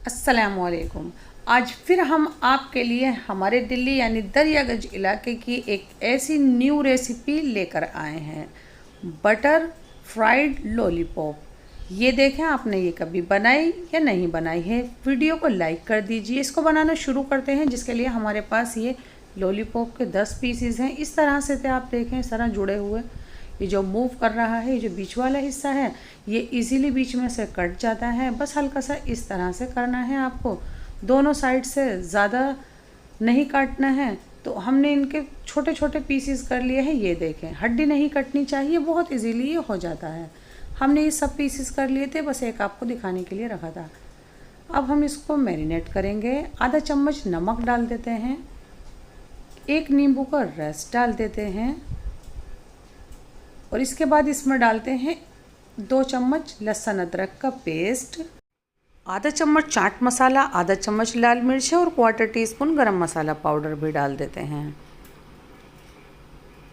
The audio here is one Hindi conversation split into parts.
अस्सलामुअलैकुम। आज फिर हम आपके लिए हमारे दिल्ली यानी दरियागंज इलाके की एक ऐसी न्यू रेसिपी लेकर आए हैं, बटर फ्राइड लॉलीपॉप। ये देखें, आपने ये कभी बनाई या नहीं बनाई है? वीडियो को लाइक कर दीजिए। इसको बनाना शुरू करते हैं, जिसके लिए हमारे पास ये लॉलीपॉप के 10 पीसीज हैं। इस तरह से थे, आप देखें इस तरह जुड़े हुए। ये जो मूव कर रहा है, ये जो बीच वाला हिस्सा है, ये इजीली बीच में से कट जाता है। बस हल्का सा इस तरह से करना है आपको, दोनों साइड से, ज़्यादा नहीं काटना है। तो हमने इनके छोटे छोटे पीसेस कर लिए हैं। ये देखें, हड्डी नहीं कटनी चाहिए, बहुत इजीली ये हो जाता है। हमने ये सब पीसेस कर लिए थे, बस एक आपको दिखाने के लिए रखा था। अब हम इसको मैरिनेट करेंगे। आधा चम्मच नमक डाल देते हैं, एक नींबू का रस डाल देते हैं, और इसके बाद इसमें डालते हैं 2 चम्मच लहसुन अदरक का पेस्ट, आधा चम्मच चाट मसाला, आधा चम्मच लाल मिर्च और 1/4 टीस्पून गरम मसाला पाउडर भी डाल देते हैं।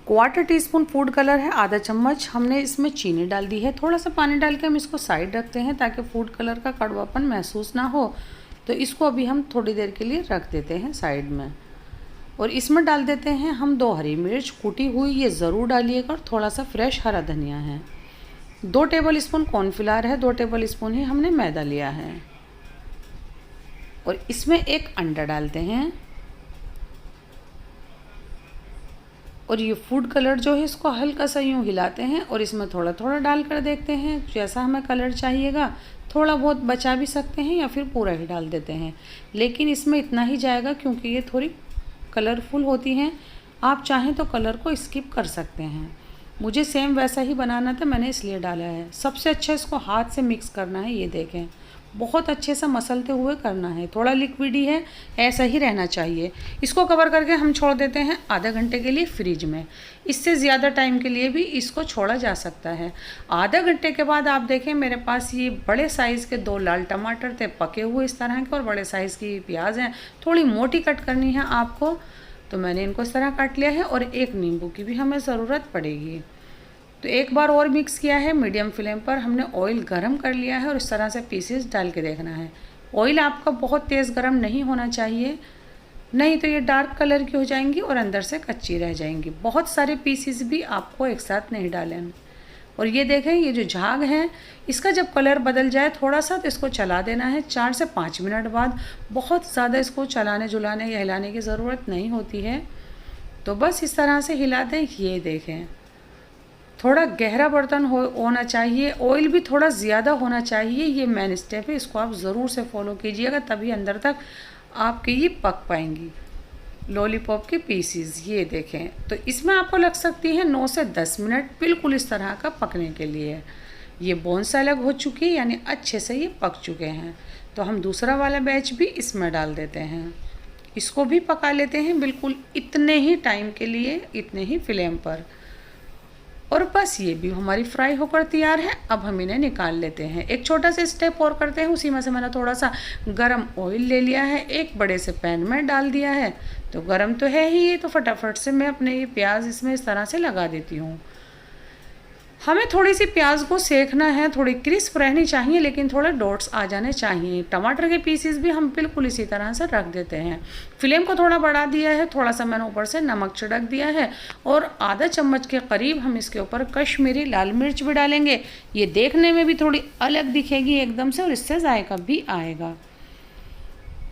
1/4 टीस्पून फूड कलर है, आधा चम्मच हमने इसमें चीनी डाल दी है। थोड़ा सा पानी डाल के हम इसको साइड रखते हैं ताकि फूड कलर का कड़वापन महसूस ना हो। तो इसको अभी हम थोड़ी देर के लिए रख देते हैं साइड में। और इसमें डाल देते हैं हम 2 हरी मिर्च कूटी हुई, ये ज़रूर डालिएगा। और थोड़ा सा फ्रेश हरा धनिया है। 2 टेबल स्पून कॉर्नफ्लावर है, 2 टेबल स्पून ही हमने मैदा लिया है। और इसमें एक अंडा डालते हैं। और ये फूड कलर जो है, इसको हल्का सा यूँ हिलाते हैं और इसमें थोड़ा थोड़ा डाल कर देखते हैं जैसा हमें कलर चाहिएगा। थोड़ा बहुत बचा भी सकते हैं या फिर पूरा ही डाल देते हैं, लेकिन इसमें इतना ही जाएगा क्योंकि ये थोड़ी कलरफुल होती हैं। आप चाहें तो कलर को स्किप कर सकते हैं। मुझे सेम वैसा ही बनाना था, मैंने इसलिए डाला है। सबसे अच्छा इसको हाथ से मिक्स करना है। ये देखें, बहुत अच्छे से मसलते हुए करना है। थोड़ा लिक्विडी है, ऐसा ही रहना चाहिए। इसको कवर करके हम छोड़ देते हैं आधा घंटे के लिए फ्रिज में। इससे ज़्यादा टाइम के लिए भी इसको छोड़ा जा सकता है। आधा घंटे के बाद आप देखें, मेरे पास ये बड़े साइज़ के 2 लाल टमाटर थे पके हुए इस तरह के, और बड़े साइज़ की प्याज हैं। थोड़ी मोटी कट करनी है आपको, तो मैंने इनको इस तरह काट लिया है। और एक नींबू की भी हमें ज़रूरत पड़ेगी। तो एक बार और मिक्स किया है। मीडियम फ्लेम पर हमने ऑयल गरम कर लिया है और इस तरह से पीसेस डाल के देखना है। ऑयल आपका बहुत तेज़ गरम नहीं होना चाहिए, नहीं तो ये डार्क कलर की हो जाएंगी और अंदर से कच्ची रह जाएंगी। बहुत सारे पीसेस भी आपको एक साथ नहीं डालें। और ये देखें, ये जो झाग है, इसका जब कलर बदल जाए थोड़ा सा, तो इसको चला देना है 4 से 5 मिनट बाद। बहुत ज़्यादा इसको चलाने झुलाने या हिलाने की ज़रूरत नहीं होती है। तो बस इस तरह से हिला दें। ये देखें, थोड़ा गहरा बर्तन होना चाहिए, ऑयल भी थोड़ा ज़्यादा होना चाहिए। ये मेन स्टेप है, इसको आप ज़रूर से फॉलो कीजिएगा, तभी अंदर तक आपकी ये पक पाएंगी लॉलीपॉप के पीसीज। ये देखें, तो इसमें आपको लग सकती है 9 से 10 मिनट बिल्कुल इस तरह का पकने के लिए। ये बोन से अलग हो चुकी है, यानी अच्छे से ये पक चुके हैं। तो हम दूसरा वाला बैच भी इसमें डाल देते हैं। इसको भी पका लेते हैं बिल्कुल इतने ही टाइम के लिए, इतने ही फ्लेम पर। और बस ये भी हमारी फ्राई होकर तैयार है। अब हम इन्हें निकाल लेते हैं। एक छोटा सा स्टेप और करते हैं। उसी में से मैंने थोड़ा सा गरम ऑयल ले लिया है, एक बड़े से पैन में डाल दिया है। तो गरम तो है ही ये, तो फटाफट से मैं अपने ये प्याज इसमें इस तरह से लगा देती हूँ। हमें थोड़ी सी प्याज को सेकना है, थोड़ी क्रिस्प रहनी चाहिए, लेकिन थोड़े डॉट्स आ जाने चाहिए। टमाटर के पीसेस भी हम बिल्कुल इसी तरह से रख देते हैं। फ्लेम को थोड़ा बढ़ा दिया है, थोड़ा सा मैंने ऊपर से नमक छिड़क दिया है, और आधा चम्मच के करीब हम इसके ऊपर कश्मीरी लाल मिर्च भी डालेंगे। ये देखने में भी थोड़ी अलग दिखेगी एकदम से, और इससे जायका भी आएगा।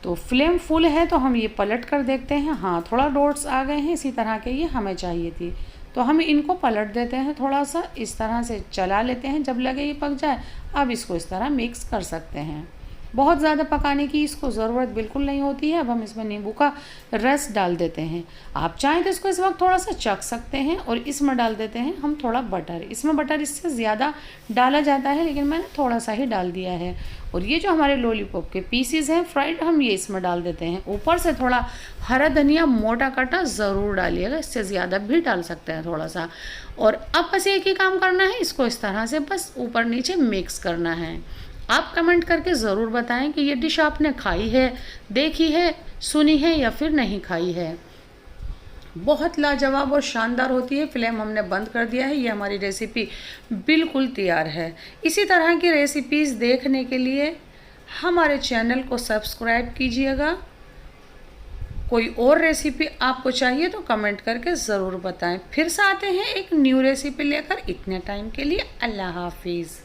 तो फ्लेम फुल है, तो हम ये पलट कर देखते हैं। हाँ, थोड़ा डॉट्स आ गए हैं, इसी तरह के ये हमें चाहिए थी। तो हम इनको पलट देते हैं, थोड़ा सा इस तरह से चला लेते हैं। जब लगे ये पक जाए, अब इसको इस तरह मिक्स कर सकते हैं। बहुत ज़्यादा पकाने की इसको ज़रूरत बिल्कुल नहीं होती है। अब हम इसमें नींबू का रस डाल देते हैं। आप चाहें तो इसको इस वक्त थोड़ा सा चख सकते हैं। और इसमें डाल देते हैं हम थोड़ा बटर। इसमें बटर इससे ज़्यादा डाला जाता है, लेकिन मैंने थोड़ा सा ही डाल दिया है। और ये जो हमारे लॉलीपॉप के पीसीज हैं फ्राइड, हम ये इसमें डाल देते हैं। ऊपर से थोड़ा हरा धनिया मोटा कटा ज़रूर डालिएगा, इससे ज़्यादा भी डाल सकते हैं थोड़ा सा। और अब बस एक ही काम करना है, इसको इस तरह से बस ऊपर नीचे मिक्स करना है। आप कमेंट करके ज़रूर बताएं कि ये डिश आपने खाई है, देखी है, सुनी है या फिर नहीं खाई है। बहुत लाजवाब और शानदार होती है। फ्लेम हमने बंद कर दिया है। ये हमारी रेसिपी बिल्कुल तैयार है। इसी तरह की रेसिपीज़ देखने के लिए हमारे चैनल को सब्सक्राइब कीजिएगा। कोई और रेसिपी आपको चाहिए तो कमेंट करके ज़रूर बताएं। फिर से आते हैं एक न्यू रेसिपी लेकर। इतने टाइम के लिए अल्लाह हाफिज़।